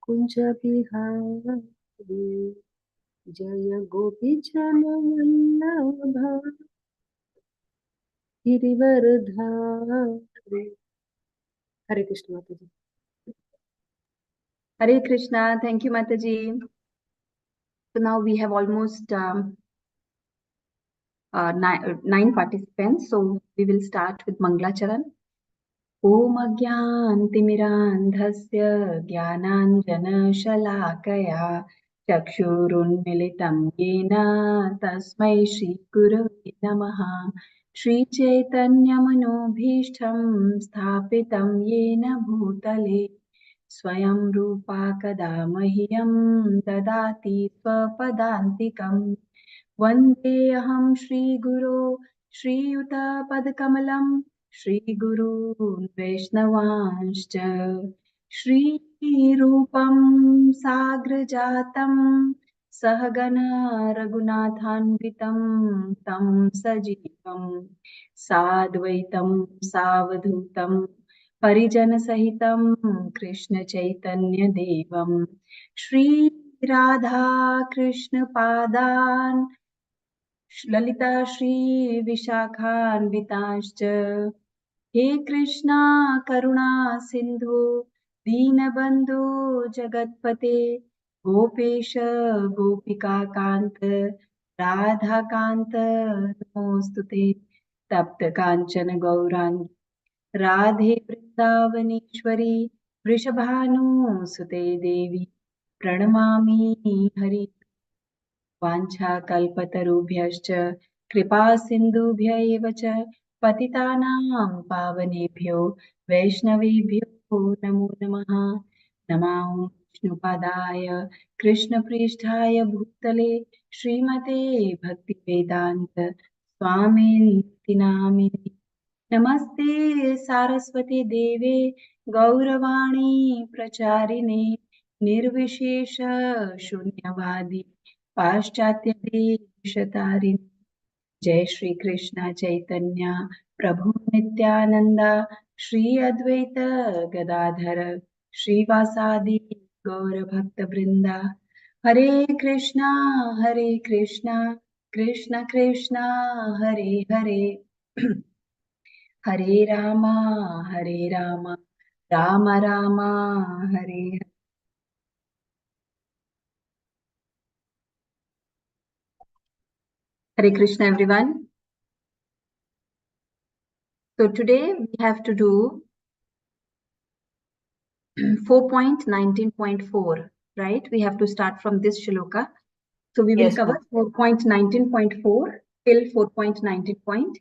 कुंज बिहारी जय गोपीजन वल्लभ गिरिवरधारी। हरे कृष्ण माता जी। Hare Krishna. Thank you, Mataji. So now we have almost nine participants. So we will start with Manglacharan. Om Ajnantimirandhasya Jnananjana-shalakaya Chakshurunmilitam Yena Tasmai Shri Gurave Namaha. Shri Chaitanya Manobhishtam Sthapitam Yena Bhutale Swayam Rupa Kada Mahyam Dadati Swapadantikam. Vandeham Shri Guru Shri Yuta Padkamalam Shri Guru Vaishnavanshcha Shri Rupam Sagrajatam Sahagana Raghunathanvitam Tam Sajivam Sadvaitam Savadhutam Parijana Sahitam Krishna Chaitanya Devam Shri Radha Krishna Padan Lalita Shri Vishakhanvitascha He Krishna Karuna Sindhu Deenabandhu Jagatpate Gopesha Gopika Kanta Radha Kanta Namostute Tapta Kanchana Gaurangi Radhe Vrindavaneshwari Vrishabhanu Sute Devi Pranamami Hari वाञ्छाकल्पतरुभ्यश्च कृपासिन्धुभ्य एव च पतितानां पावनेभ्यो वैष्णवेभ्यो नमो नमः। नमो विष्णुपादाय कृष्णप्रेष्ठाय भूतले श्रीमते भक्तिवेदान्त स्वामिनिति नामिने। नमस्ते सारस्वती देवे गौरवाणी प्रचारिणे निर्विशेष शून्यवादी पाश्चात्य देशतारिणी। जय श्री कृष्ण चैतन्य प्रभु नित्यानंदा श्री अद्वैत गदाधर श्रीवासादि गौर भक्त वृंदा। हरे Krishna Krishna Krishna Hare Hare Hare Ram Ram Ram Hare Hare. Hare Krishna everyone. So today we have to do 4.19.4, right? We have to start from this shloka. So we will cover 4.19.4 till 4.19.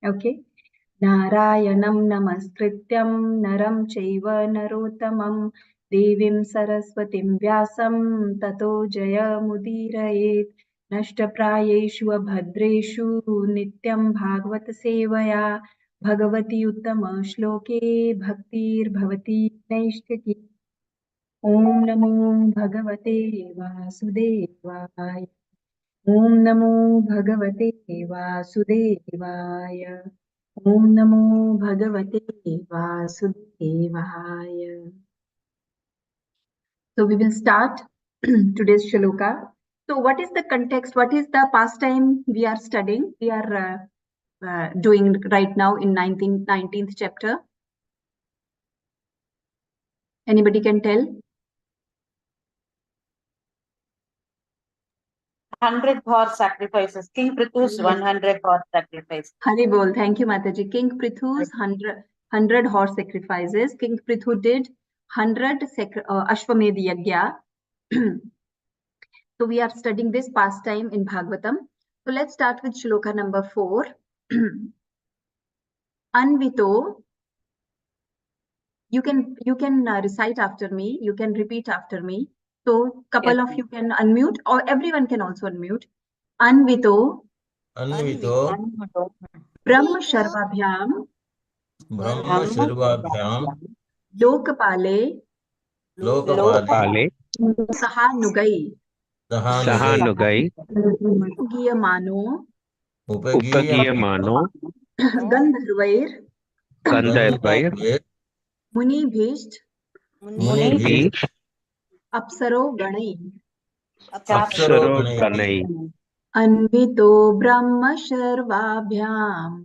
Okay. Narayanam namaskrityam naram chaiva narottamam devim saraswatim vyasam tato jayamudiraet nashtaprayeshu abhadreshu nityam bhagavata sevaya Bhagwati उत्तम श्लोके भक्तिर् भवति नैष्ठिकी। ओम नमो भगवते वासुदेवाय। ओम नमो भगवते वासुदेवाय। ओम नमो भगवते वासुदेवाय। So we will start today's shloka. So what is the context? What is the pastime we are studying? We are doing right now in 19th chapter. Anybody can tell? 100 horse sacrifices. King Prithu's 100 horse sacrifices. Hari bol. Thank you, Mataji. King Prithu's 100 horse sacrifices. King Prithu did 100 Ashwamedh Yagya. So we are studying this pastime in Bhagwatam. So let's start with shloka number 4. Anvito. You can recite after me. You can repeat after me. So couple of you can unmute, or everyone can also unmute. Anvito. Brahma Sharvabhyam. Lokapale. Sahanugai. Upagiyamano. Gandharvair. Munibhisht. अप्सरो गणै अप्सरो गणै अन्वितो Brahma शर्वाभ्याम्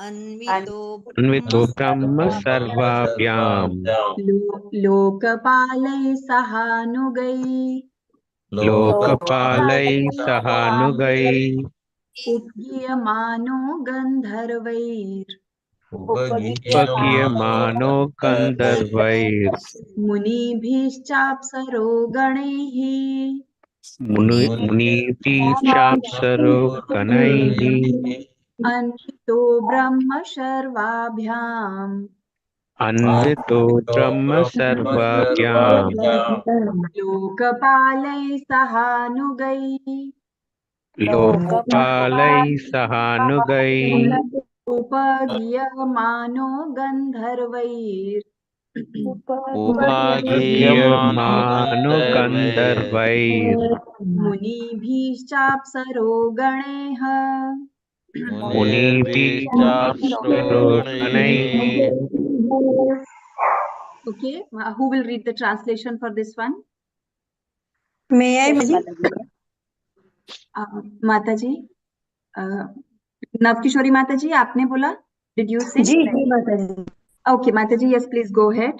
अन्वितो Brahma सर्वाभ्याम् लोकपालै सहानुगै लोकपालै सहानुगै उपगीयमानो गन्धर्वैर् उपगीयमानो गन्धर्वैर् मुनिभिश्चाप्सरो गणैः मुनिभिश्चाप्सरो गणैः अन्वितो Brahma शर्वाभ्याम् अन्वितो Brahma सर्वाभ्याम् लोकपालै सहानुगैः लोकपालै सहानुगै उपगीयमानो गन्धर्वैर् उपगीयमानो गन्धर्वैर् मुनिभिश्चाप्सरो गणैः मुनिभिश्चाप्सरो गणैः. Okay, who will read the translation for this one? May I? Mataji, Navkishori Mataji, आपने बोला? Did you say? जी माताजी. Okay, Mataji, yes, please go ahead.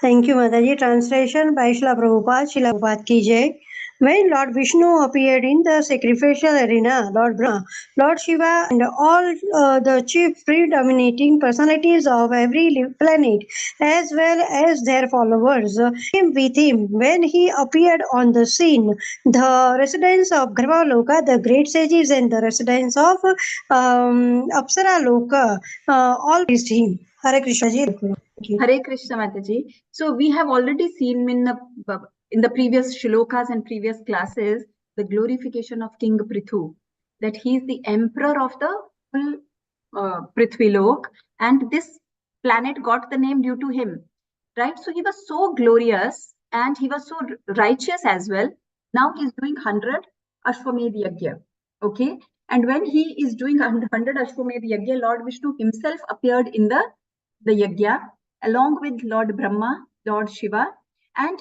Thank you, Mataji. Translation by Srila Prabhupada, Srila Prabhupada ki jai. When Lord Vishnu appeared in the sacrificial arena, Lord Brahma, Lord Shiva, and all the chief predominating personalities of every planet, as well as their followers, came with him. When he appeared on the scene, the residents of Garbhaloka, the great sages, and the residents of Apsara Loka, all praised him. Hare Krishna ji. Thank you. Hare Krishna Mataji. So we have already seen in the previous shlokas and previous classes the glorification of King Prithu, that he is the emperor of the full Prithvilok, and this planet got the name due to him, right? So he was so glorious and he was so righteous as well. Now he is doing 100 Ashwamedh Yajna, okay? And when he is doing 100 Ashwamedh Yajna, Lord Vishnu himself appeared in the yajna along with Lord Brahma, Lord Shiva, and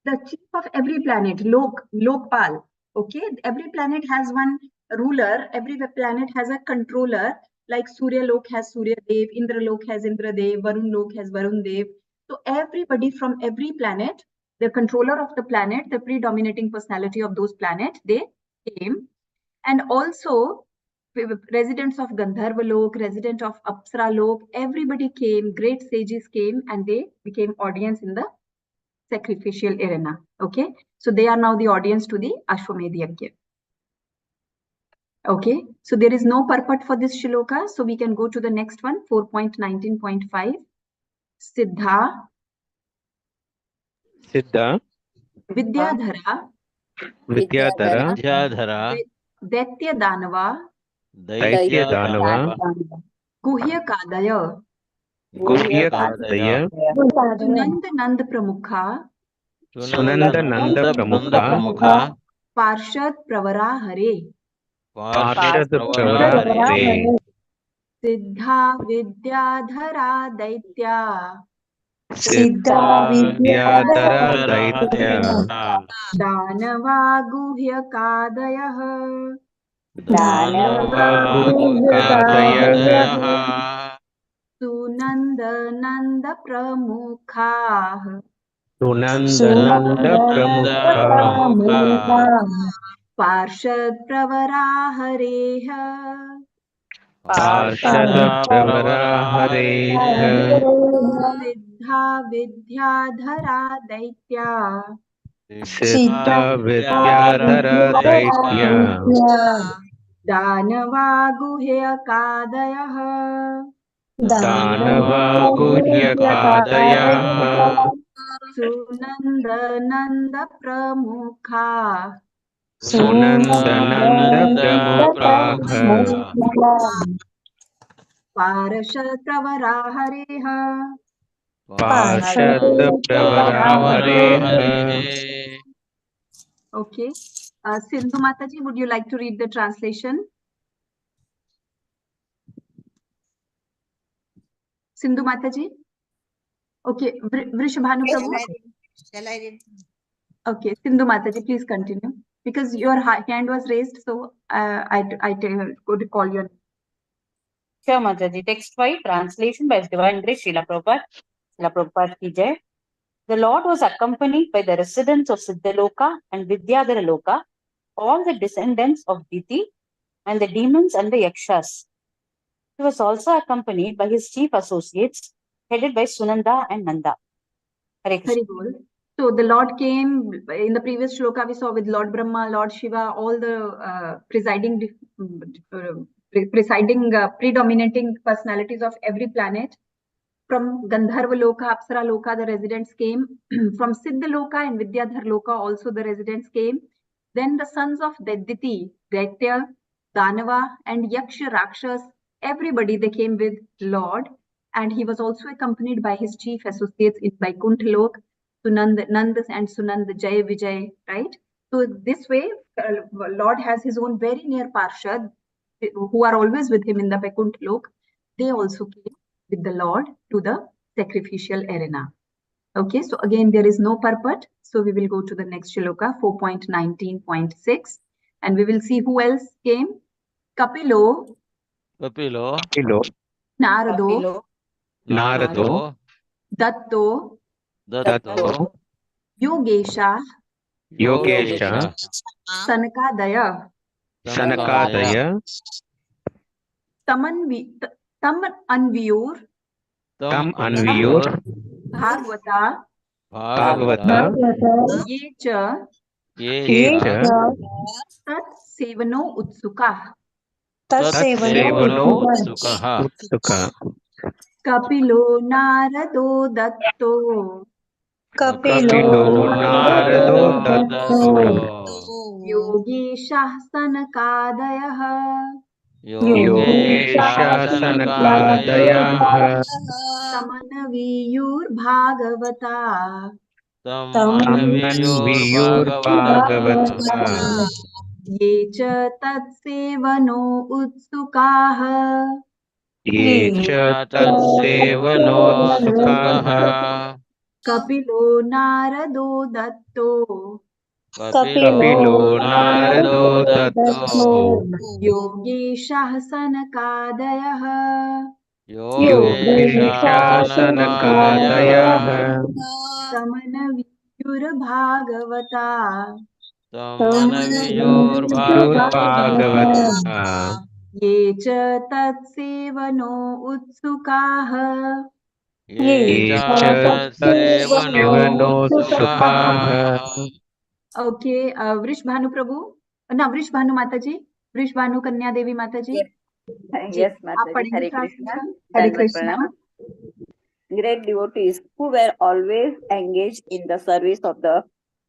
the chief of every planet, Lokpal. Okay, every planet has one ruler, every planet has a controller, like Surya Lok has Surya Dev, Indra Lok has Indra Dev, Varun Lok has Varun Dev. So everybody from every planet, the controller of the planet, the predominating personality of those planets, they came. And also residents of Gandharva Lok, resident of Apsara Lok, everybody came, great sages came, and they became audience in the sacrificial arena. Okay, so they are now the audience to the Ashwamedh Yajna. Okay, so there is no purport for this shloka, so we can go to the next one, 4.19.5. Siddha Vidyadhara Daitya Danava Guhyakadaya Sunand Nand Pramukha Parshad Pravara Hare Siddha Vidyadhara Daitya Danava Guhyakadayah Sunanda Nanda Pramukha Parshad Pravara Hareha Siddha Vidyadhara Daitya Danava Guhyakadayah Sunanda Nanda Pramukha Parashad Pravara Hareha Okay. Sindhu Mataji, would you like to read the translation? Sindhu Mataji? Okay. Vrishabhanu Prabhu? Shall I read? Okay, Sindhu Mataji, please continue. Because your hand was raised, so I could call your. Sure, Mataji. Text 5, translation by His Divine Grace, Srila Prabhupada. Srila Prabhupada ki jai. The Lord was accompanied by the residents of Siddhaloka and Vidyadhara Loka, all the descendants of Diti, and the demons and the Yakshas. He was also accompanied by his chief associates, headed by Sunanda and Nanda. Hare Krishna. Hari Bol. So the Lord came in the previous shloka we saw with Lord Brahma, Lord Shiva, all the predominating personalities of every planet. From Gandharva Loka, Apsara Loka, the residents came. From Siddha Loka and Vidyadhar Loka, also the residents came. Then the sons of Daiditi, Daitya, Danava, and Yaksha, Rakshas, everybody they came with Lord. And he was also accompanied by his chief associates in Vaikuntha Lok, Nanda and Sunanda, Jai Vijay, right? So this way, Lord has his own very near Parshad, who are always with him in the Vaikuntha Lok. They also came with the Lord to the sacrificial arena. Okay, so again, there is no purport. So we will go to the next shloka, 4.19.6, and we will see who else came. Kapilo, Narado, Datto, Yogesha, Sanakadaya, Tam Anviyur, Bhagwata, Yecha, Tat Sevano Utsuka, Kapilo Narado Datto, Yogesha Sanakadaya, Samanaviyur Bhagavata, Ye cha tat sevano utsukaha, Kapilo Narado Datto, Yogesha Sanakadaya, Samanaviyur Bhagavata, Ye cha tat sevano utsukaha, Okay, Vrish Bhanu Prabhu, no, Vrish Bhanu Mataji, Vrish Bhanu Kanya Devi Mataji. Yes, आप Mataji. पढ़ेंगे Hare Krishna. translation? Hare Dandavat Krishna. pranam. Great devotees who were always engaged in the service of the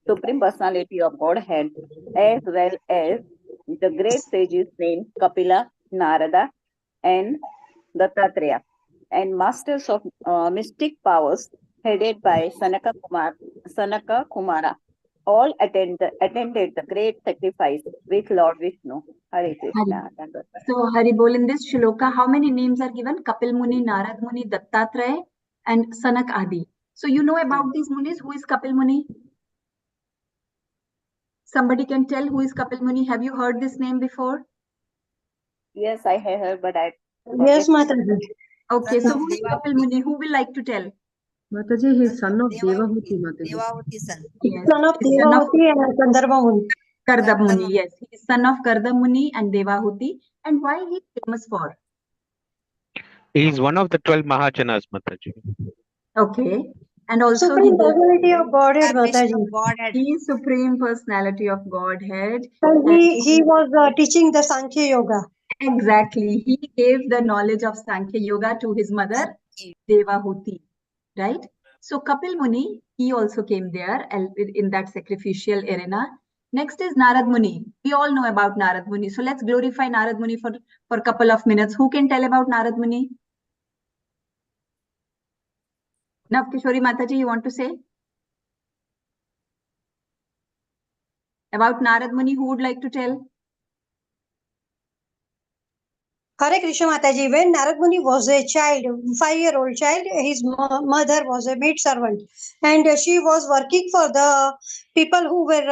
Supreme Personality of Godhead, as well as the great sages named Kapila, Narada, and Dattatreya, and masters of mystic powers headed by Sanaka Kumara, all attended the great sacrifice with Lord Vishnu. Hare Krishna. So Hari Bol, in this shloka, how many names are given? Kapil Muni, Narad Muni, Dattatreya, and Sanak Adi. So you know about these munis. Who is Kapil Muni? Somebody can tell who is Kapil Muni. Have you heard this name before? Yes, I have heard, but I Yes, Mataji. Okay, so who is Kapil Muni? Who will like to tell? Mataji, he is son of Devahuti, Mataji. Devavati son. Yes, Son of he is son of Devahuti and Gandharva Muni. Kardam Muni. Yes, he is son of Kardam Muni and Devahuti. And why he is famous for? He is one of the 12 Mahajanas, Mataji. Okay, and also Supreme Personality of Godhead, Incarnation Mataji. of Godhead. he is Supreme Personality of Godhead. And he was teaching the Sankhya Yoga. Exactly. He gave the knowledge of Sankhya Yoga to his mother, Devahuti, right? So Kapil Muni, he also came there in that sacrificial arena. Next is Narad Muni. We all know about Narad Muni. So let's glorify Narad Muni for a couple of minutes. Who can tell about Narad Muni? Navkishori Mataji, you want to say? About Narad Muni, who would like to tell? Hare Krishna Mataji, when Narad Muni was a child, 5-year-old child, his mother was a maid servant, and she was working for the people who were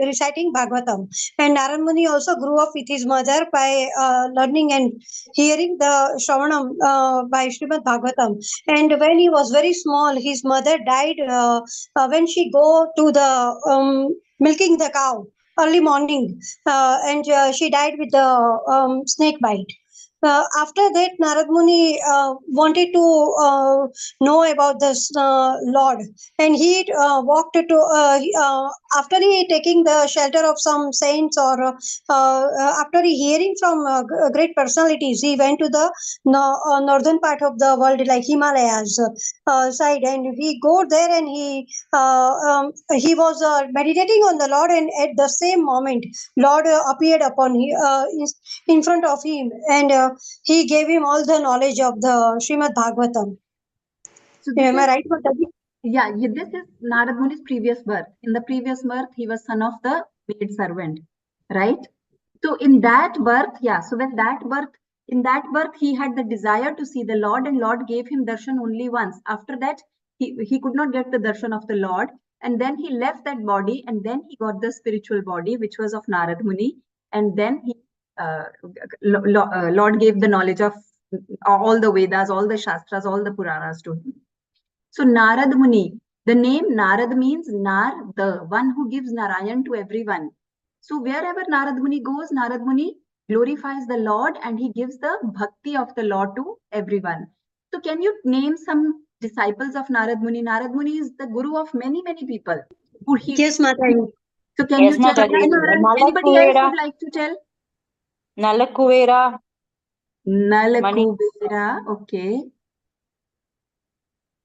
reciting Bhagwatam. And Narad Muni also grew up with his mother by learning and hearing the Shravanam by Srimad Bhagwatam. And when he was very small, his mother died when she go to the milking the cow early morning, and she died with the snake bite. After that, Narad Muni wanted to know about this Lord, and he walked to after he taking the shelter of some saints, or after he hearing from great personalities, he went to the northern part of the world, like Himalayas side, and he go there, and he was meditating on the Lord, and at the same moment, Lord appeared in front of him, and he gave him all the knowledge of the Srimad Bhagwatam. So Am I right, Mataji? yeah, this is Narad Muni's previous birth. In the previous birth, he was son of the maid servant, right? So in that birth, yeah, so when in that birth, he had the desire to see the Lord, and Lord gave him darshan only once. After that, he could not get the darshan of the Lord, and then he left that body, and then he got the spiritual body, which was of Narad Muni, and then Lord gave the knowledge of all the Vedas, all the Shastras, all the Puranas to him. So Narad Muni, the name Narad means Nar, the one who gives Narayan to everyone. So wherever Narad Muni goes, Narad Muni glorifies the Lord, and he gives the bhakti of the Lord to everyone. So can you name some disciples of Narad Muni? Narad Muni is the guru of many, many people. Yes, Mataji. So can Yes, you tell Mataji. anybody else would like to tell? Nalakuvera. Nalakuvera, okay.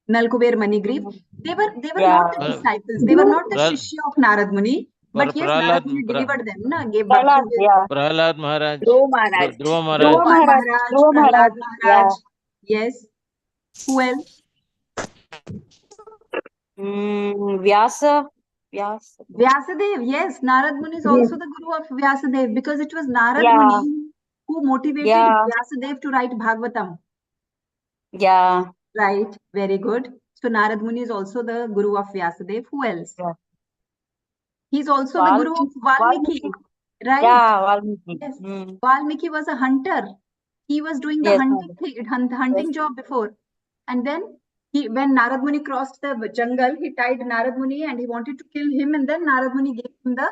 Nalkuber Manigriv. They were not the disciples. They were not the Shishya of Narad Muni. But yes, Narad Muni delivered them, gave birth to them. Prahlad Maharaj. Dhruva Maharaj. Dhruva Maharaj. Prahlad Maharaj. Yes. Who else? Vyasadev. Yes, Narad Muni is also the guru of Vyasadev, because it was Narad Muni who motivated Vyasadev to write Bhagwatam. Yeah. Right. Very good. So Narad Muni is also the guru of Vyasadev. Who else? Yeah. He's also the guru of Valmiki. Right? Yeah, Valmiki. Yes. Valmiki was a hunter. He was doing the hunting job before. And then when Narad Muni crossed the jungle, he tied Narad Muni and he wanted to kill him. And then Narad Muni gave him the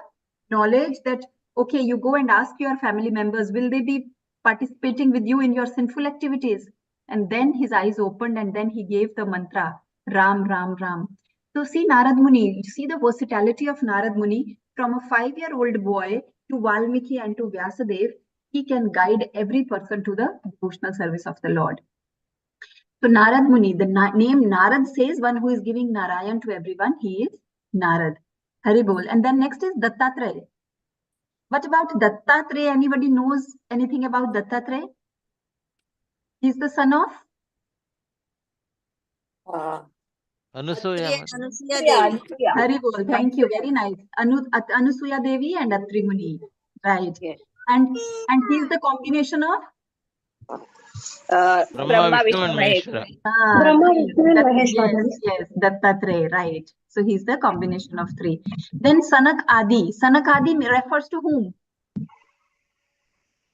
knowledge that, okay, you go and ask your family members, will they be participating with you in your sinful activities? And then his eyes opened, and then he gave the mantra, Ram, Ram, Ram. So see Narad Muni, you see the versatility of Narad Muni. From a 5-year-old boy to Valmiki and to Vyasadev, he can guide every person to the devotional service of the Lord. So Narad Muni, the name Narad says one who is giving Narayan to everyone, he is Narad. Haribol. And then next is Dattatreya. What about Dattatreya? Anybody knows anything about Dattatreya? He's the son of Anusuya. Haribol. Thank you. Very nice. Anusuya Devi and Atri Muni. Right. Yes. And he is the combination of Brahma, Vishnu and Maheshwara. Brahma, Vishnu and Maheshwara. Yes, Dattatreya, right. So he's the combination of three. Then Sanak Adi. Sanak Adi refers to whom?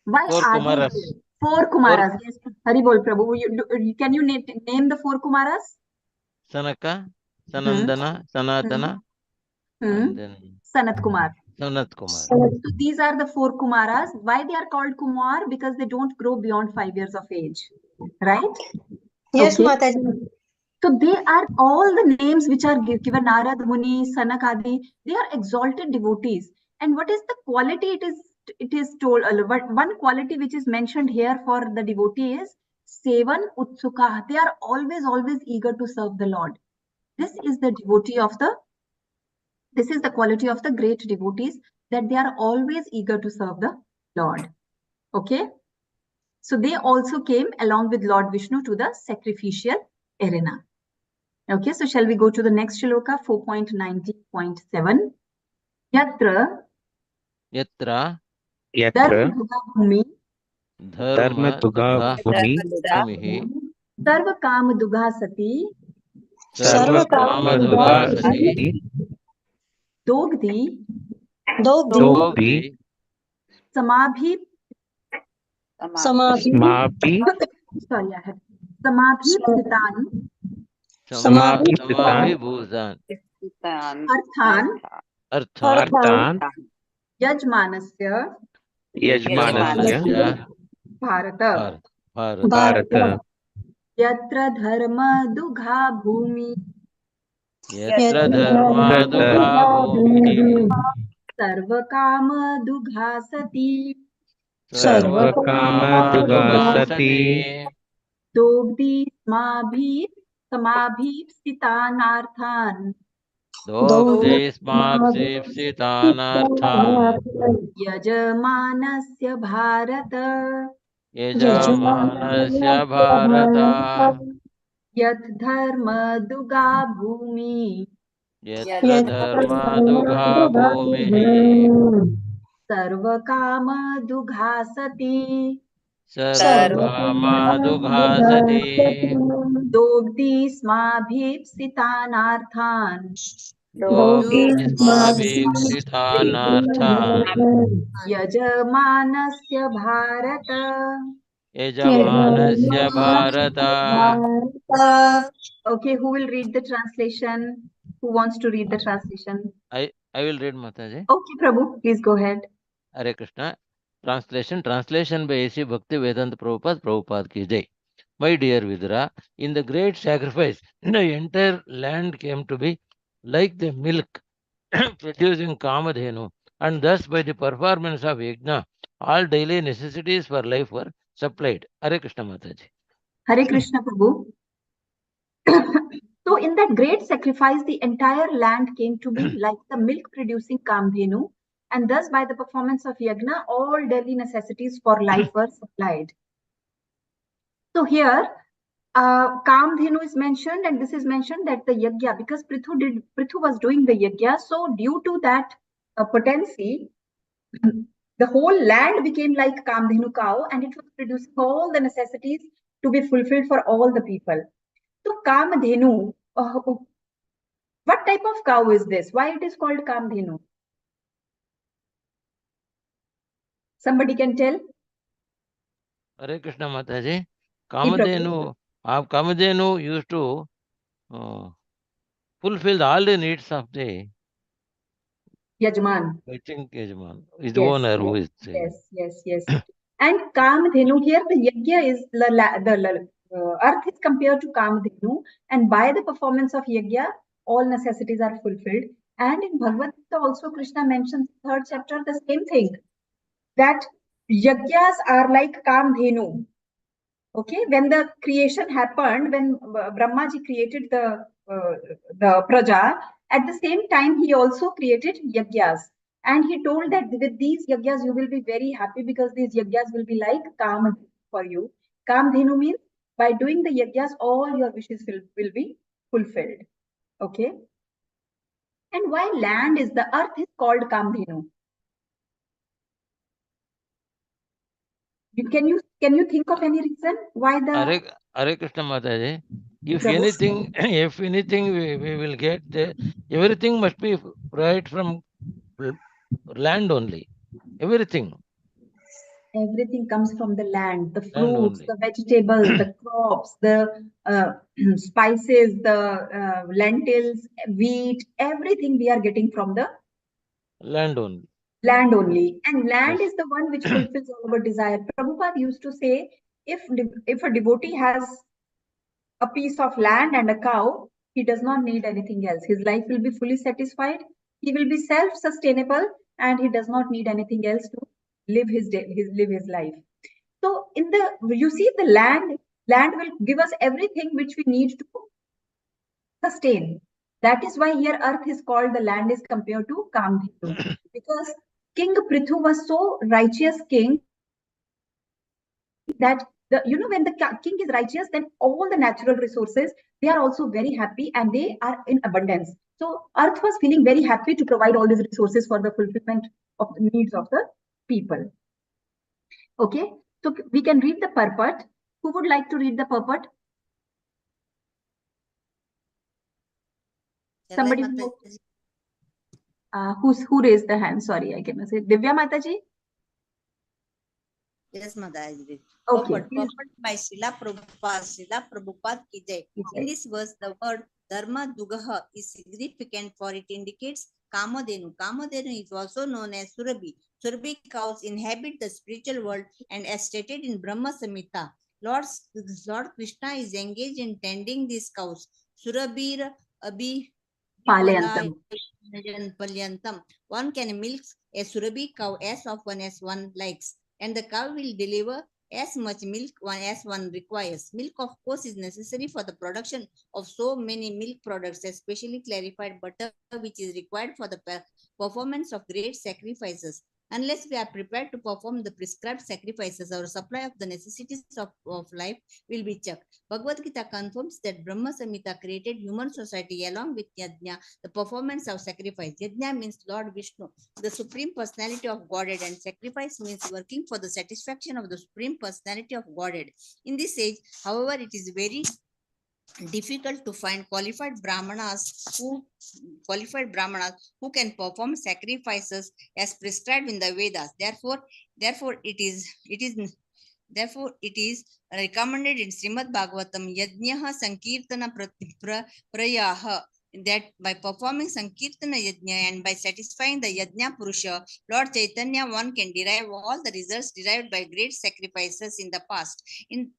Why 4 Adi? Kumaras. 4 Kumaras. Yes, Haribol Prabhu. Can you name the 4 Kumaras? Sanaka, Sanandana, Sanatana, and then Sanat Kumar. Sanat Kumar. So these are the 4 Kumaras. Why they are called Kumar? Because they don't grow beyond 5 years of age. Right? Yes, Okay. Mataji. So they are all the names which are given, Narad Muni, Sanak Adi, they are exalted devotees. And what is the quality it is told? One quality which is mentioned here for the devotee is Sevan Utsuka. They are always eager to serve the Lord. This is the quality of the great devotees, that they are always eager to serve the Lord. Okay. So they also came along with Lord Vishnu to the sacrificial arena. Okay, so shall we go to the next shloka, 4.90.7? Yatra Yatra Dharma Bhumi, Dharma Dugha Bhumi Bhumihi Sarva Kam Dugha Sati, Sarva Sarvakama Kama Dugha Dugha Sati Sati Dogdi, Dogdi Dogdi Samabhi, Samadhi Smapi sorry, I have Samabhi Sitan, Samadhi Samabhibhutan Arthan, Arthan Arthan Yajmanasya, Yajmanasya Yajmanasya Bharata, Bharata Bharata Yatra Dharma Dugha Bhumi, Yatra Dharma Dugha Bhumihi Sarva Kama Dugha Sati, Sarva Sarvakama Kama Dugha Dugha Sati Sati Dogdi Samabhi Sitanarthan, Dogdi Smapsipsitanarthan Yajmanasya Bharata, Yajamanasya Bharata Yat Dharma Dugha Bhumi, Yatra Dharma Dugha Bhumihi Sarva Kama Dugha Sati, Sarva Kama Dugha Sati Dogdi Smabhipsitanarthan, Dogdi Smabhipsitanarthan Yajamanasya Bharata. Yajamanasya Bharata. Okay, who will read the translation? Who wants to read the translation? I will read, Mataji. Okay, Prabhu, please go ahead. Hare Krishna. Translation by A.C. Bhakti Vedanta Prabhupada ki jai. My dear Vidura, in the great sacrifice, the entire land came to be like the milk producing Kamadhenu, and thus by the performance of Yajna, all daily necessities for life were supplied. Hare Krishna Mataji. Hare Krishna, Prabhu. So in that great sacrifice, the entire land came to be like the milk-producing Kamdhenu, and thus by the performance of Yagna, all daily necessities for life were supplied. So here, Kamdhenu is mentioned, and this is mentioned that the Yagya, because Prithu was doing the Yagya, so due to that potency, the whole land became like Kamdhenu cow, and it was producing all the necessities to be fulfilled for all the people. So Kamadhenu, what type of cow is this? Why it is called Kamadhenu? Somebody can tell? Hare Krishna Mataji. Kamadhenu used to fulfill all the needs of the Yajman. I think Yajman is the owner who is saying. Yes. And Kamadhenu, here the Yajna is the earth is compared to Kamadhenu, and by the performance of Yajna, all necessities are fulfilled. And in Bhagavad Gita also Krishna mentions in 3rd chapter the same thing, that Yajnas are like Kamadhenu. Okay, when the creation happened, when Brahmaji created the praja, at the same time he also created Yajnas. And he told that with these Yajnas you will be very happy, because these Yajnas will be like Kamadhenu for you. Kamadhenu means by doing the Yajnas, all your wishes will be fulfilled. Okay. And why land is the earth is called Kamadhenu? Can you think of any reason why the Hare Krishna Mataji. If anything we will get, everything must be right from land only. Everything comes from the land, the fruits, the vegetables, the crops, the spices, the lentils, wheat, everything we are getting from the land only. And land is the one which fulfills all our desire. Prabhupada used to say, if a devotee has a piece of land and a cow, he does not need anything else. His life will be fully satisfied. He will be self-sustainable, and he does not need anything else to live his life. So you see the land will give us everything which we need to sustain. That is why here earth is called, the land is compared to Kamdhenu, because King Prithu was so righteous king that when the king is righteous, then all the natural resources, they are also very happy and they are in abundance. So earth was feeling very happy to provide all these resources for the fulfillment of the needs of the people. Okay, so we can read the purport. Who would like to read the purport? Somebody who raised the hand? Sorry, I cannot say. Divya Mataji? Yes, Mataji. Okay. Purport by Srila Prabhupada ki jai. In this verse, the word Dharma Dugaha is significant for it indicates Kamadhenu. Kamadhenu is also known as Surabhi. Surabhi cows inhabit the spiritual world, and as stated in Brahma Samhita, Lord Krishna is engaged in tending these cows. Surabhir Abhi Palyantam. One can milk a Surabhi cow as often as one likes, and the cow will deliver as much milk as one requires. Milk, of course, is necessary for the production of so many milk products, especially clarified butter, which is required for the performance of great sacrifices. Unless we are prepared to perform the prescribed sacrifices, our supply of the necessities of life will be checked. Bhagavad Gita confirms that Brahma Samhita created human society along with Yajna, the performance of sacrifice. Yajna means Lord Vishnu, the Supreme Personality of Godhead, and sacrifice means working for the satisfaction of the Supreme Personality of Godhead. In this age, however, it is very difficult to find qualified brahmanas who can perform sacrifices as prescribed in the Vedas. Therefore it is recommended in Srimad Bhagwatam Yajnaha Sankirtana Prayaha, that by performing Sankirtana Yajna and by satisfying the Yajna Purusha, Lord Chaitanya, one can derive all the results derived by great sacrifices in the past. In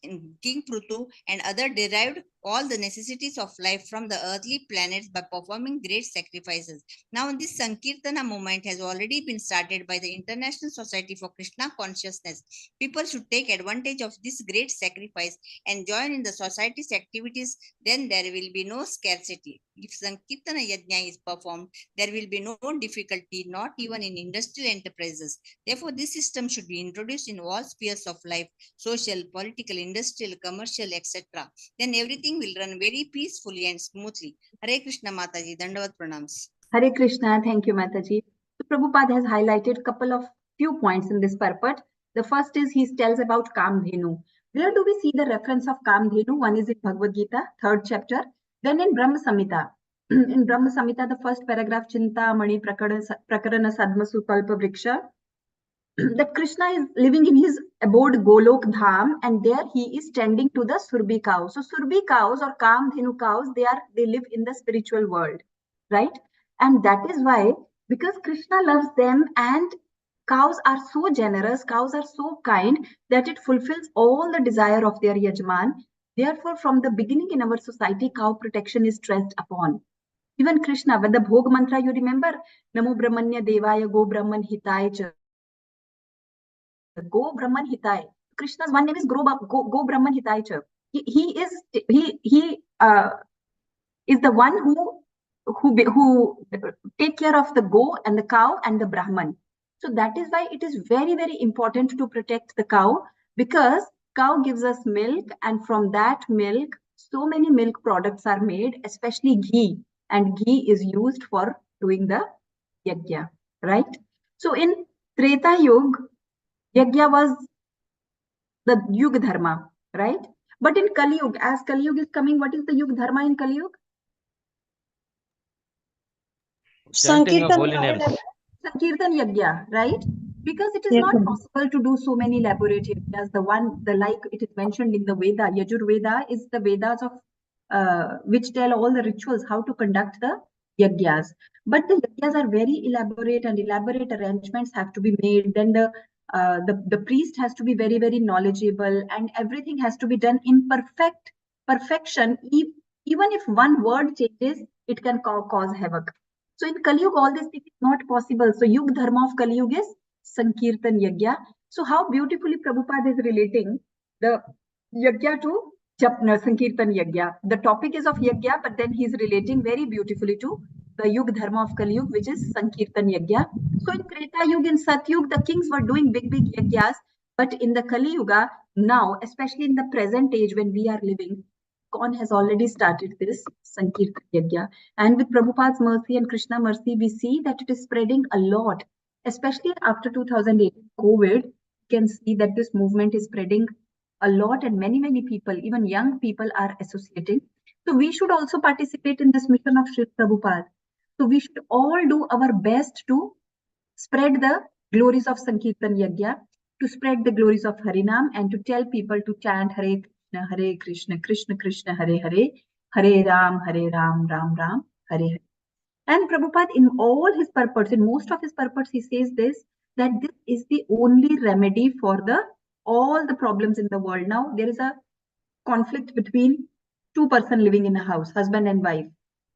King Prutu and other derived all the necessities of life from the earthly planets by performing great sacrifices. Now, this Sankirtana movement has already been started by the International Society for Krishna Consciousness. People should take advantage of this great sacrifice and join in the society's activities. Then there will be no scarcity. If Sankirtana Yajna is performed, there will be no difficulty, not even in industrial enterprises. Therefore, this system should be introduced in all spheres of life, social, political, industrial, commercial, etc. Then everything will run very peacefully and smoothly. Hare Krishna Mataji, Dandavat Pranams. Hare Krishna, thank you Mataji. So Prabhupada has highlighted a couple of few points in this purport. The first is he tells about Kamdhenu. Where do we see the reference of Kamdhenu? One is in Bhagavad Gita, 3rd chapter. Then in Brahma Samhita. In Brahma Samhita, the first paragraph, Chinta Mani Prakarana Sadma Sukalpa Vriksha, that Krishna is living in his abode Golok Dham, and there he is tending to the Surbi cows. So Surbi cows or Kamdhenu cows, they live in the spiritual world, right? And that is why, because Krishna loves them, and cows are so generous, cows are so kind, that it fulfills all the desire of their Yajman. Therefore, from the beginning in our society, cow protection is stressed upon. Even Krishna, with the Bhog mantra, you remember, Namo Brahmanya Devaya Go Brahman Hitaya Cha. Go Brahman Hitaya. Krishna's one name is Go Brahman Hitaya Cha. He is the one who take care of the go and the cow and the Brahman. So that is why it is very, very important to protect the cow, because cow gives us milk, and from that milk, so many milk products are made, especially ghee, and ghee is used for doing the yajna, right? So in Treta Yuga, yajna was the Yuga Dharma, right? But in Kali Yuga, as Kali Yuga is coming, what is the Yuga Dharma in Kali Yuga? Chanting of holy names. Sankirtan Yajna, right? Because it is not possible to do so many elaborate yajnas. Like it is mentioned in the Veda, Yajur Veda is the Vedas of which tell all the rituals, how to conduct the yajnas. But the yajnas are very elaborate, and elaborate arrangements have to be made. Then the priest has to be very, very knowledgeable, and everything has to be done in perfection. Even if one word changes, it can cause havoc. So in Kali Yuga, all this thing is not possible. So Yuga Dharma of Kali Yuga is Sankirtan Yajna. So how beautifully Prabhupada is relating the Yajna to Sankirtan Yajna. The topic is of Yajna, but then he's relating very beautifully to the Yuga Dharma of Kali Yuga, which is Sankirtan Yajna. So in Treta Yuga, in Satyug, the kings were doing big yajnas. But in the Kali Yuga, now, especially in the present age when we are living, ISKCON has already started this Sankirtan Yajna. And with Prabhupada's mercy and Krishna mercy, we see that it is spreading a lot, especially after 2018 COVID. can see that this movement is spreading a lot, and many people, even young people, are associating. So we should also participate in this mission of Sri Prabhupada. So we should all do our best to spread the glories of Sankirtan Yajna, to spread the glories of Harinam, and to tell people to chant Hare Krishna, Krishna Krishna, Hare Hare, Hare Ram, Ram Ram, Hare Hare. And Prabhupada, in all his purports, in most of his purports, he says this, that this is the only remedy for all the problems in the world. Now, there is a conflict between two persons living in a house, husband and wife,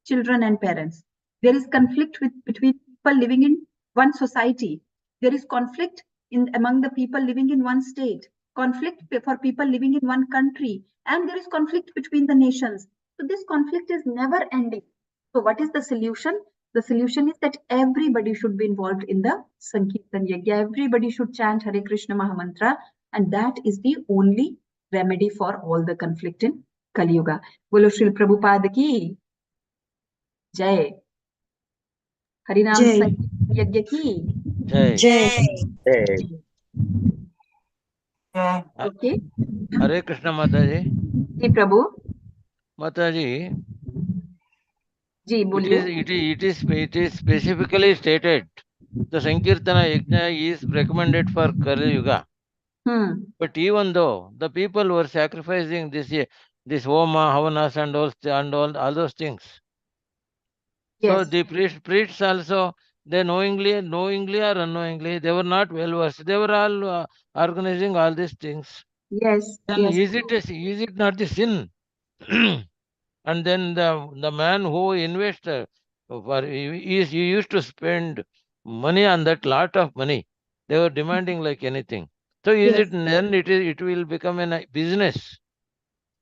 children and parents. There is conflict between people living in one society. There is conflict among the people living in one state, conflict for people living in one country, and there is conflict between the nations. So this conflict is never ending. So what is the solution? The solution is that everybody should be involved in the Sankirtan Yajna. Everybody should chant Hare Krishna Mahamantra, and that is the only remedy for all the conflict in Kali Yuga. Bolo Shri Prabhupada ki Jai. Harinam Jai. Sankirtan Yajna ki Jai. Jai. Okay. Hare Krishna Mataji. Ji Prabhu. Mataji, Ji boliye. it is specifically stated the Sankirtana Yajna is recommended for Kali Yuga. But even though the people were sacrificing this Homa, Havanas and all those things. So Yes. the priests also, they knowingly or unknowingly, they were not well versed. They were all organizing all these things. Yes. Then Yes. is it not the sin? And then the man who invested, he used to spend money on that, lot of money. They were demanding like anything. So is Yes. it then it will become a business?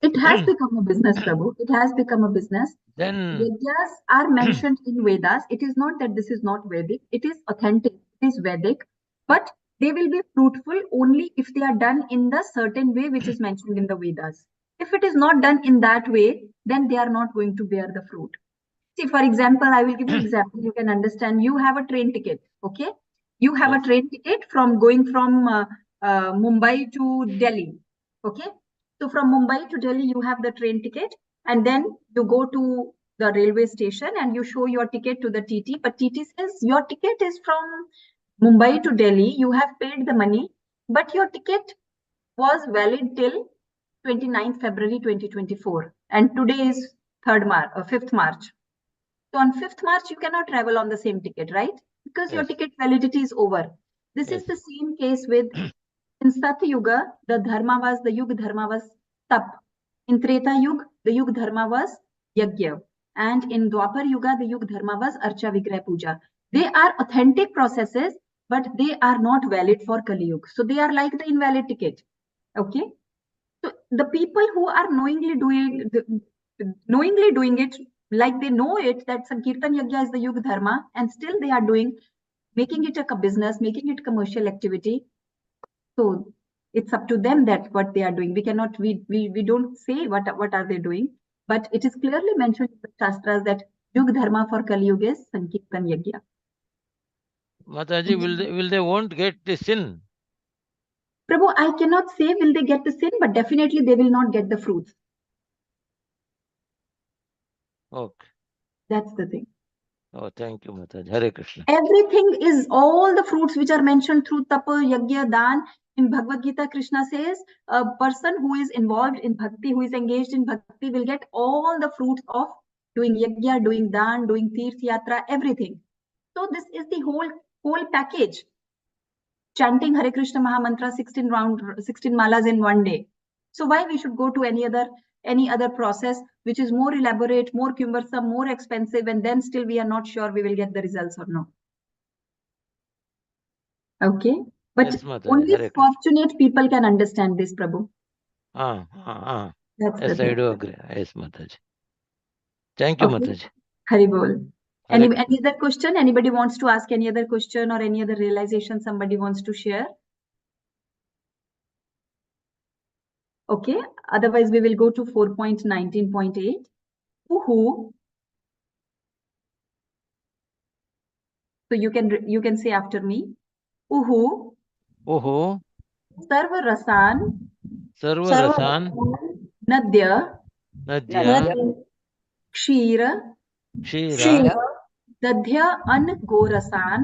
It has become a business, Prabhu. It has become a business. Then Yajnas are mentioned in Vedas. It is not that this is not Vedic. It is authentic. It is Vedic. But they will be fruitful only if they are done in the certain way which is mentioned in the Vedas. If it is not done in that way, then they are not going to bear the fruit. See, for example, I will give you example. You can understand. You have a train ticket. Okay. You have a train ticket going from Mumbai to Delhi. Okay. So from Mumbai to Delhi, you have the train ticket, and then you go to the railway station and you show your ticket to the TT. But TT says your ticket is from Mumbai to Delhi. You have paid the money, but your ticket was valid till 29th February 2024, and today is 5th March. So on 5th March, you cannot travel on the same ticket, right? Because your ticket validity is over. This is the same case with in Satya Yuga, the Yuga Dharma was Tap. In Treta Yuga, the Yuga Dharma was Yajna. And in Dwapar Yuga, the Yuga Dharma was Archa Vigraha Puja. They are authentic processes, but they are not valid for Kali Yuga. So they are like the invalid ticket. Okay. So the people who are knowingly doing it, like they know it, that Sankirtan Yajna is the Yuga Dharma, and still they are making it a business, making it commercial activity. So it's up to them that what they are doing. We cannot, we don't say what are they doing, but it is clearly mentioned in the Shastras that Yuga Dharma for Kali Yuga is Sankirtan Yajna. Mataji, will they won't get the sin? Prabhu, I cannot say will they get the sin, but definitely they will not get the fruits. Okay. That's the thing. Oh, thank you, Mataji. Hare Krishna. Everything is all the fruits which are mentioned through Tapa, Yajna, Dan. In Bhagavad Gita, Krishna says a person who is involved in bhakti, who is engaged in bhakti, will get all the fruits of doing Yajna, doing Dan, doing Tirth Yatra, everything. So this is the whole package. Chanting Hare Krishna Mahamantra 16 malas in one day. So why we should go to any other process which is more elaborate, more cumbersome, more expensive, and then still we are not sure we will get the results or not. Okay. But Yes, Mataji. only Hare Krishna. fortunate people can understand this, Prabhu. That's yes, I do agree. Yes, Mataji. Thank you, Mataji. Hari Bol. Any other question? Anybody wants to ask any other question or any other realization somebody wants to share? Okay. Otherwise, we will go to 4.19.8. Woohoo. So you can say after me. Woohoo. Woohoo. Sarva Rasan Sarvarasan Nadya Nadya Kshira Kshira Dadhya An Gorasan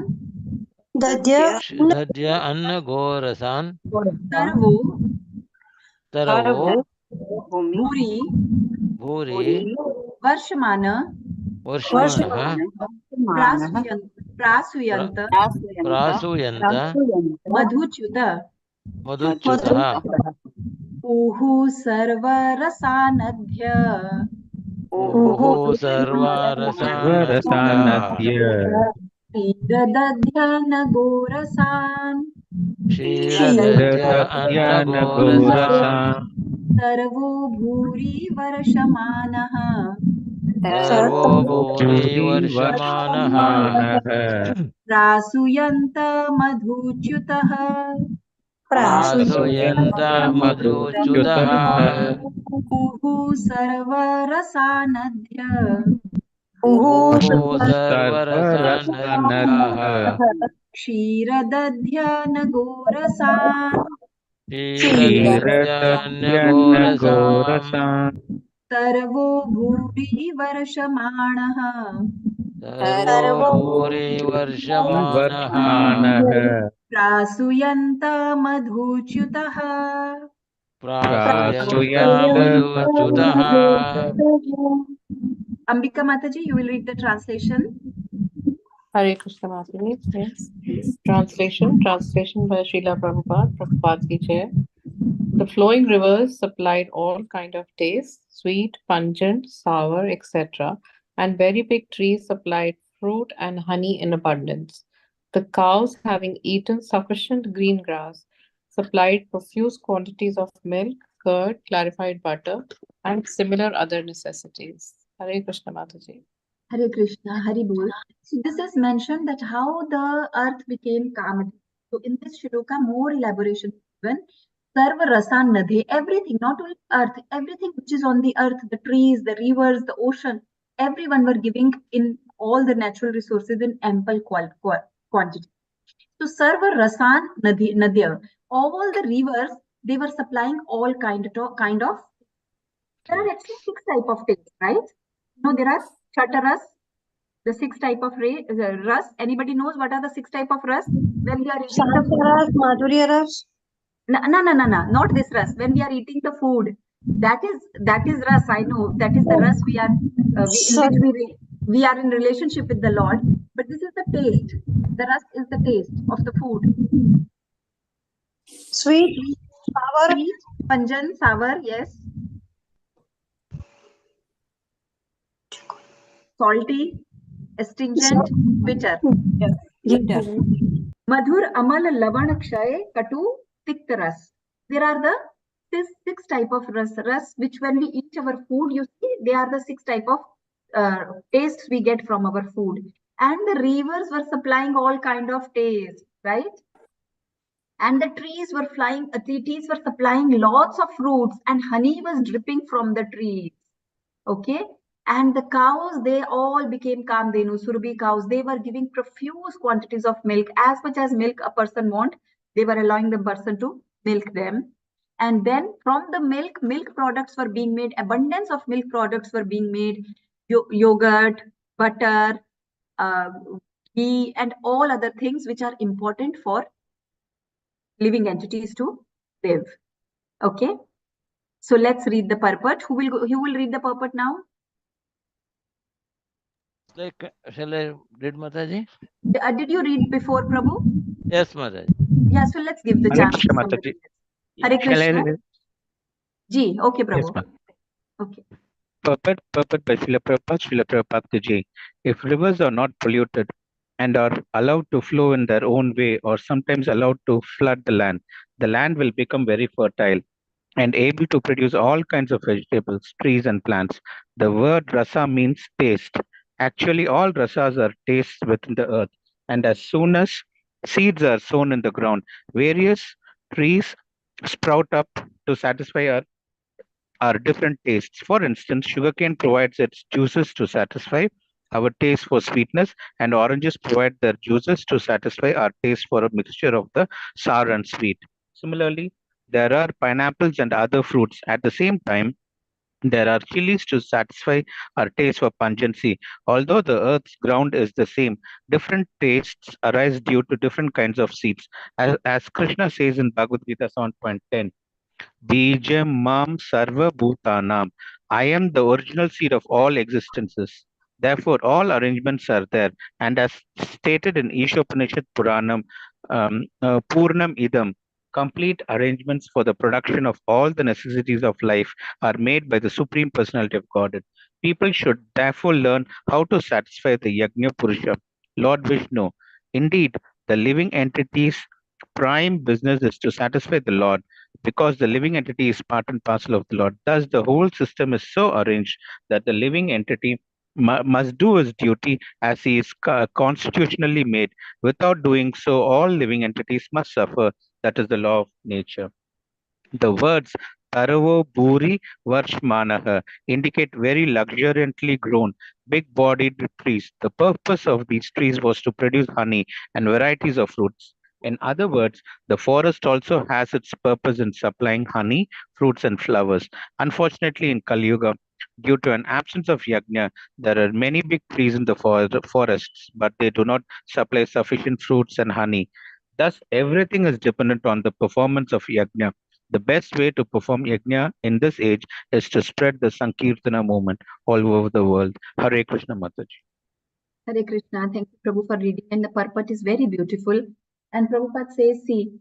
Dadya Dadya Anna Gorasan Sarvo Taravo Bhuri Bhuri Varshmana Varshmanaha Prasuyanta Prasuyanta Madhuchuta Madhuchutaha Uhu Sarva Rasanadhya Uhu Sarvarasanadhya Svarasanadhya Dadhyana Gorasan Kshiradadya Anna Dadhyana Gorasan Gorasan Sarvo Bhuri Varshmanaha Sarvo Bhuri Puri Varshamanaha Varshamanaha Prasuyanta Madhuchuta Prasuyanta Madhuchutaha Uhu Sarva Rasanadhya Uhu Sarvarasanadhya Sarvarasanadhya Kshiradadhyana Gorasan Kshiradadya Anna Kshiradadhyana Gorasan Gorasan Sarvo Bhuri Varshmanaha Sarvo Bhuri Varshamanaha Varshamanaha Prasuyanta Madhuchutaha Prasuyanta Prasuyanta Madhuchutaha Ambika Mataji, you will read the translation. Hare Krishna Mataji. Yes. Translation by Srila Prabhupada, Prabhupada ki Jai. The flowing rivers supplied all kind of tastes, sweet, pungent, sour, etc. And very big trees supplied fruit and honey in abundance. The cows, having eaten sufficient green grass, supplied profuse quantities of milk, curd, clarified butter, and similar other necessities. Hare Krishna Mataji. Hare Krishna, Hari Bol. So this is mentioned that how the earth became calm. So in this shloka, more elaboration given. Sarva Rasan Nadhe, everything, not only earth, everything which is on the earth, the trees, the rivers, the ocean, everyone were giving in all the natural resources in ample quantity. So Sarva Rasan Nadya, all the rivers, they were supplying all kind of. There are actually 6 type of taste, right? No, there are Chataras, the 6 type of ras. Anybody knows what are the 6 type of ras? When we are eating the food. Ras, Madhurya Ras. No, not this ras. When we are eating the food, that is ras. I know that is the ras we are in which we are in relationship with the Lord. But this is the taste. The ras is the taste of the food. Sweet, sour, pungent, sour, yes. Salty, astringent, bitter. Madhur, amal, lavan, kshay, katu, tikta ras. There are the 6 type of ras, which when we eat our food, you see, they are the 6 type of tastes we get from our food. And the rivers were supplying all kind of taste, right? And the trees were supplying lots of fruits, and honey was dripping from the trees. Okay. And the cows, they all became Kamdenu, Surabhi cows. They were giving profuse quantities of milk, as much as milk a person want. They were allowing the person to milk them. And then from the milk products were being made. Abundance of milk products were being made. Yogurt, butter, ghee, and all other things which are important for living entities to live. Okay. So let's read the purport. Who will read the purport now? Shall I read, Mataji? Did you read before, Prabhu? Yes, Mataji. Yeah, so let's give the chance to somebody else. Hare Krishna. Ji, okay, Prabhu. Yes, okay. Purport by Srila Prabhupada ki Jai. If rivers are not polluted and are allowed to flow in their own way or sometimes allowed to flood the land will become very fertile and able to produce all kinds of vegetables, trees, and plants. The word rasa means taste. Actually, all rasas are tastes within the earth. And as soon as seeds are sown in the ground, various trees sprout up to satisfy our different tastes. For instance, sugarcane provides its juices to satisfy our taste for sweetness, and oranges provide their juices to satisfy our taste for a mixture of the sour and sweet. Similarly, there are pineapples and other fruits. At the same time, there are chilies to satisfy our taste for pungency. Although the earth's ground is the same, different tastes arise due to different kinds of seeds. As Krishna says in Bhagavad Gita 7.10, Bijam Mam Sarva Bhutanam. I am the original seed of all existences. Therefore, all arrangements are there. And as stated in Ishopanishad Puranam, Purnam Idam, complete arrangements for the production of all the necessities of life are made by the Supreme Personality of Godhead. People should therefore learn how to satisfy the Yajna Purusha, Lord Vishnu. Indeed, the living entity's prime business is to satisfy the Lord because the living entity is part and parcel of the Lord. Thus, the whole system is so arranged that the living entity must do his duty as he is constitutionally made. Without doing so, all living entities must suffer. That is the law of nature. The words Taravo Buri Varshmanaha indicate very luxuriantly grown, big bodied trees. The purpose of these trees was to produce honey and varieties of fruits. In other words, the forest also has its purpose in supplying honey, fruits, and flowers. Unfortunately, in Kali Yuga, due to an absence of yajna, there are many big trees in the forests, but they do not supply sufficient fruits and honey. Thus, everything is dependent on the performance of yajna. The best way to perform yajna in this age is to spread the Sankirtana movement all over the world. Hare Krishna Mataji. Hare Krishna. Thank you, Prabhu, for reading. And the purport is very beautiful. And Prabhupada says, see,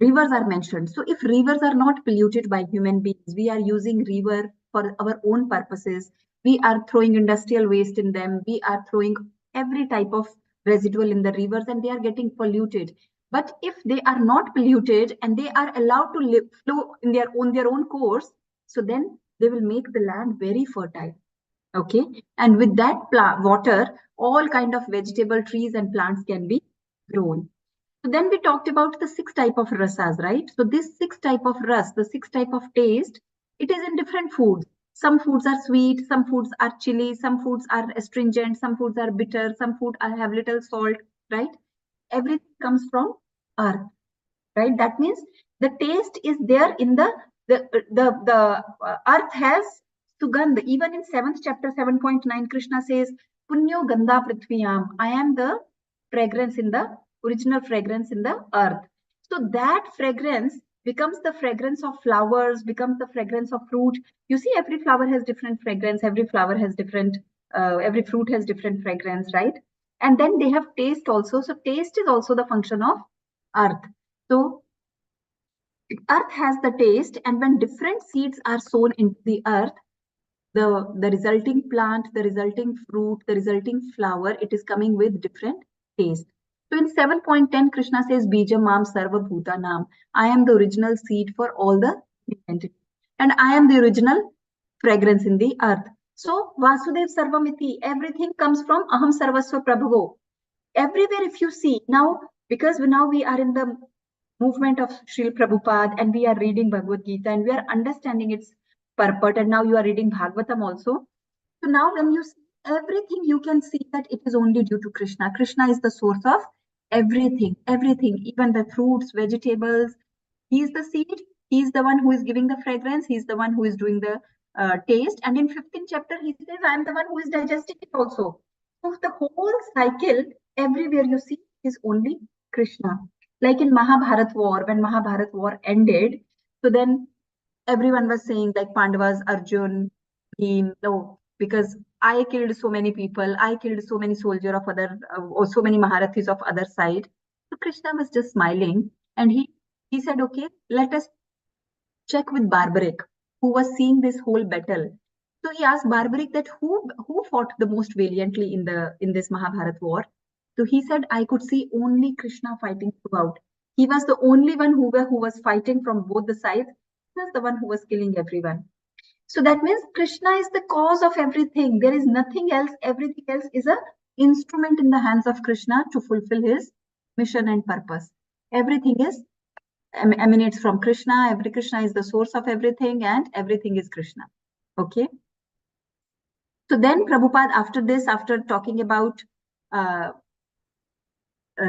rivers are mentioned. So if rivers are not polluted by human beings, we are using river for our own purposes. We are throwing industrial waste in them. We are throwing every type of residual in the rivers and they are getting polluted. But if they are not polluted and they are allowed to flow in their own course, so then they will make the land very fertile. Okay, and with that water, all kind of vegetable trees and plants can be grown. So then we talked about the 6 type of rasas, right? So this 6 type of ras, the 6 type of taste, it is in different foods. Some foods are sweet, some foods are chili, some foods are astringent, some foods are bitter, some food have little salt, right? Everything comes from earth, right? That means the taste is there in the earth has sugandh. Even in 7th chapter 7.9, Krishna says, Punyo Gandha Prithviyam. I am the fragrance in the original fragrance in the earth. So that fragrance becomes the fragrance of flowers, becomes the fragrance of fruit. You see, every flower has different fragrance, every flower has different, every fruit has different fragrance, right? And then they have taste also. So taste is also the function of earth. So earth has the taste, and when different seeds are sown into the earth, the resulting plant, the resulting fruit, the resulting flower, it is coming with different taste. So in 7.10, Krishna says, Bija Mam Sarva Bhutanam. I am the original seed for all the entities. And I am the original fragrance in the earth. So Vasudev Sarvamiti, everything comes from Aham Sarvasva Prabhavo. Everywhere if you see, now, because now we are in the movement of Srila Prabhupada and we are reading Bhagavad Gita and we are understanding its purport, and now you are reading Bhagwatam also. So now when you see everything, you can see that it is only due to Krishna. Krishna is the source of everything, even the fruits, vegetables. He is the seed. He is the one who is giving the fragrance. He is the one who is doing the taste. And in 15th chapter, he says, I am the one who is digesting it also. So the whole cycle, everywhere you see, is only Krishna. Like in Mahabharat war, when Mahabharat war ended, so then everyone was saying like Pandavas, Arjun, Bhim, no, because I killed so many people, I killed so many soldiers of other, or so many Maharathis of other side. So Krishna was just smiling and he said, okay, let us check with Barbaric, who was seeing this whole battle. So he asked Barbaric that who fought the most valiantly in this Mahabharat war. So he said, I could see only Krishna fighting throughout. He was the only one who was fighting from both the sides. He was the one who was killing everyone. So that means Krishna is the cause of everything. There is nothing else. Everything else is an instrument in the hands of Krishna to fulfill his mission and purpose. Everything is emanates from Krishna. Every Krishna is the source of everything, and everything is Krishna. Okay. So then Prabhupada, after this, after talking about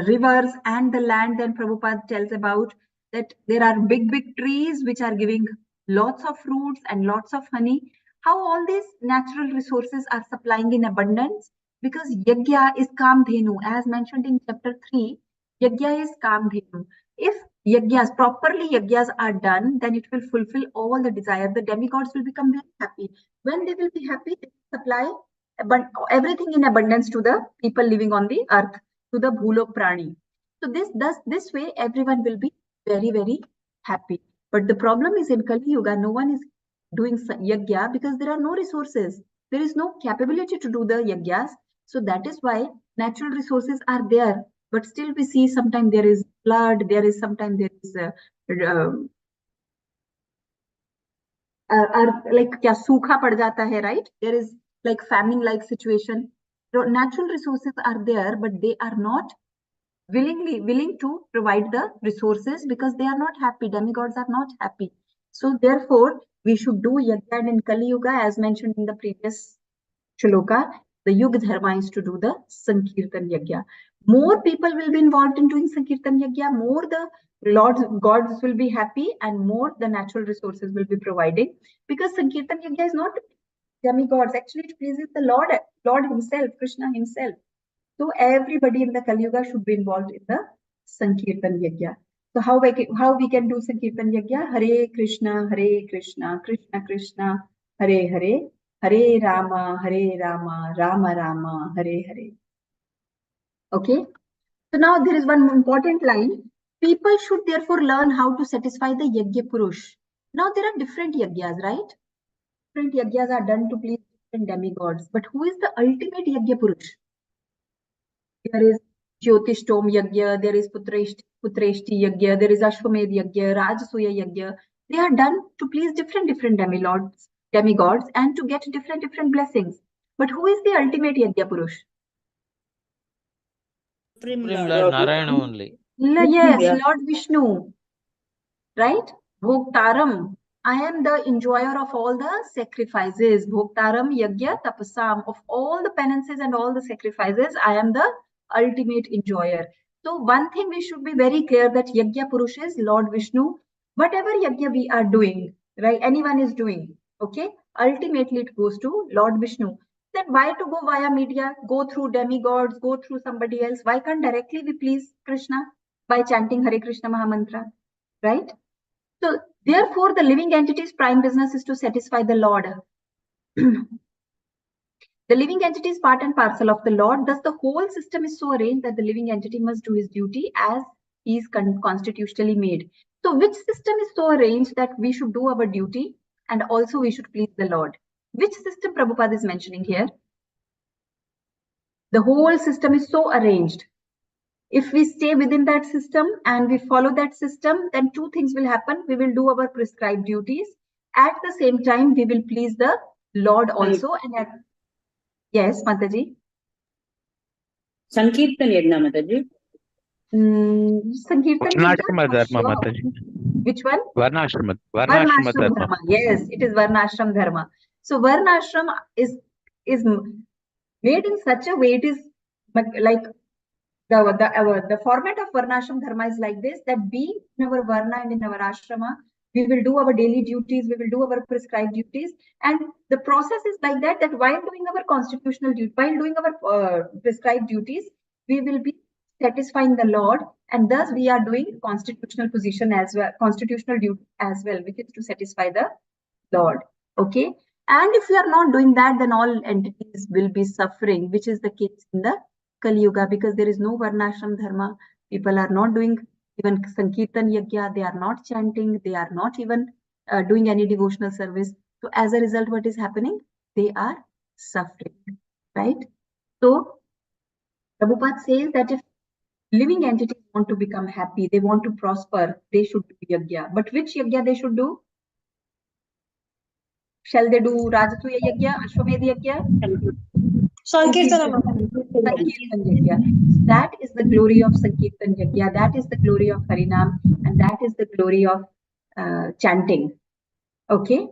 rivers and the land, then Prabhupada tells about that there are big trees which are giving lots of fruits and lots of honey. How all these natural resources are supplying in abundance? Because yajna is kamdhenu, as mentioned in chapter 3. Yajna is kamdhenu. If yajnas, properly yajnas are done, then it will fulfill all the desire. The demigods will become very happy. When they will be happy, they will supply everything in abundance to the people living on the earth, to the bhulok prani. So this way everyone will be very, very happy. But the problem is in Kali Yuga, no one is doing yajna because there are no resources. There is no capability to do the yajnas. So that is why natural resources are there. But still we see sometimes there is flood, there is sometimes there is like kya सूखा पड़ जाता है, right? There is like famine like situation. So natural resources are there, but they are not willing to provide the resources because they are not happy. Demigods are not happy. So therefore, we should do yajna in Kali Yuga, as mentioned in the previous shloka. The Yuga Dharma is to do the Sankirtan Yajna. More people will be involved in doing Sankirtan Yajna, more the gods will be happy, and more the natural resources will be provided. Because Sankirtan Yajna is not demigods, actually it pleases the Lord himself, Krishna himself. So everybody in the Kali Yuga should be involved in the Sankirtan Yajna. So how we can do Sankirtan Yajna? Hare Krishna, Krishna Krishna, Hare Hare, Hare Rama, Rama Rama, Hare Hare. Okay. So now there is one important line. People should therefore learn how to satisfy the Yajna Purush. Now there are different yajnas, right? Different yajnas are done to please different demigods. But who is the ultimate Yajna Purush? There is Jyotishtom Yajna, there is Putreshti Yajna, there is Ashwamedh Yajna, Rajasuya Yajna. They are done to please different demigods, and to get different blessings. But who is the ultimate Yajna Purush? Supreme Lord Narayana only. Yes, Lord Vishnu. Right? Bhoktaram. I am the enjoyer of all the sacrifices. Bhoktaram Yajna Tapasam. Of all the penances and all the sacrifices, I am the ultimate enjoyer. So one thing we should be very clear, that Yajna Purush is Lord Vishnu. Whatever Yajna we are doing, right? Anyone is doing, okay? Ultimately it goes to Lord Vishnu. Then why to go via media, go through demigods, go through somebody else? Why can't directly we please Krishna by chanting Hare Krishna Mahamantra, right? So therefore the living entity's prime business is to satisfy the Lord. The living entity is part and parcel of the Lord. Thus the whole system is so arranged that the living entity must do his duty as he is constitutionally made. So which system is so arranged that we should do our duty and also we should please the Lord? Which system Prabhupada is mentioning here? The whole system is so arranged. If we stay within that system and we follow that system, then two things will happen. We will do our prescribed duties. At the same time, we will please the Lord also. And yes, Mataji. Sankirtan Yajna, Mataji. Sankirtan Varnashrama Dharma, Mataji. Which one? Varnashrama Dharma. Yes, it is Varnashram Dharma. So Varnashram is made in such a way, it is like the format of Varnashram Dharma is like this, that being in our Varna and in our Ashrama, we will do our daily duties, we will do our prescribed duties. And the process is like that, that while doing our constitutional duty, while doing our prescribed duties, we will be satisfying the Lord. And thus we are doing constitutional position as well, constitutional duty as well, which is to satisfy the Lord. Okay. And if we are not doing that, then all entities will be suffering, which is the case in the Kali Yuga, because there is no Varnashram Dharma. People are not doing even Sankirtan Yajna, they are not chanting, they are not even doing any devotional service. So as a result, what is happening? They are suffering, right? So Prabhupada says that if living entities want to become happy, they want to prosper, they should do Yajna. But which Yajna they should do? Shall they do Rajasuya Yajna, Ashwamedh Yajna? Sankirtan Yajna. That is the glory of Sankirtan Yajna. That is the glory of Harinam, and that is the glory of chanting. Okay.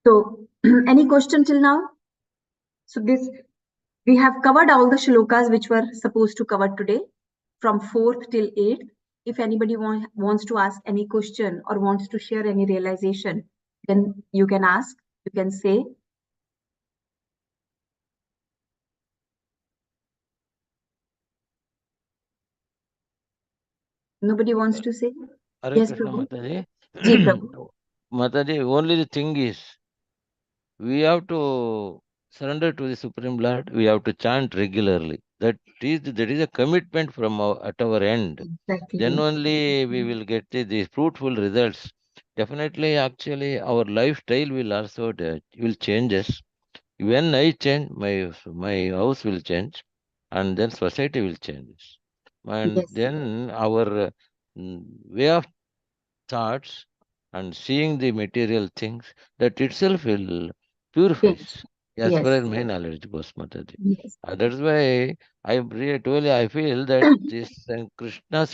So, any question till now? So this, we have covered all the shlokas which were supposed to cover today, from 4th till 8th. if anybody wants to ask any question or wants to share any realization, then you can ask, you can say. Nobody wants to say? Hare Yes, Krishna Prabhu. Mataji. Ji, Prabhu. Mataji, only the thing is, we have to surrender to the Supreme Lord. We have to chant regularly. That is a commitment from at our end. Exactly. Then only we will get the fruitful results. Definitely, actually, our lifestyle will also will changes. When I change, my house will change, and then society will change, and Yes. then our way of thoughts and seeing the material things, that itself will purifies, as Yes. far as my knowledge goes, Mataji. Yes. That's why I really I feel that this Krishna